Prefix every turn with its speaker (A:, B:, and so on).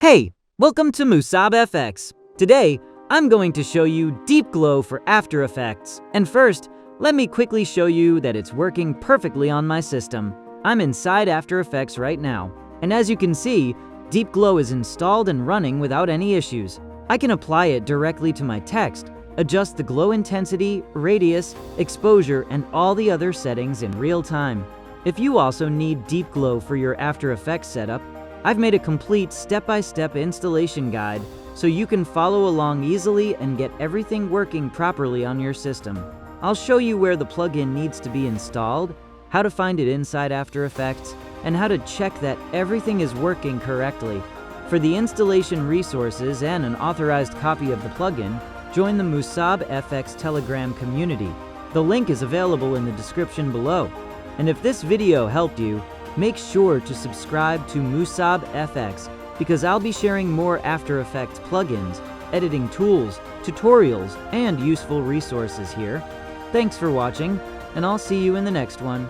A: Hey, welcome to Musab FX. Today, I'm going to show you Deep Glow for After Effects. And first, let me quickly show you that it's working perfectly on my system. I'm inside After Effects right now. And as you can see, Deep Glow is installed and running without any issues. I can apply it directly to my text, adjust the glow intensity, radius, exposure, and all the other settings in real time. If you also need Deep Glow for your After Effects setup, I've made a complete step-by-step installation guide so you can follow along easily and get everything working properly on your system. I'll show you where the plugin needs to be installed, how to find it inside After Effects, and how to check that everything is working correctly. For the installation resources and an authorized copy of the plugin, join the Musab FX Telegram community. The link is available in the description below. And if this video helped you, make sure to subscribe to Musab FX because I'll be sharing more After Effects plugins, editing tools, tutorials, and useful resources here. Thanks for watching, and I'll see you in the next one.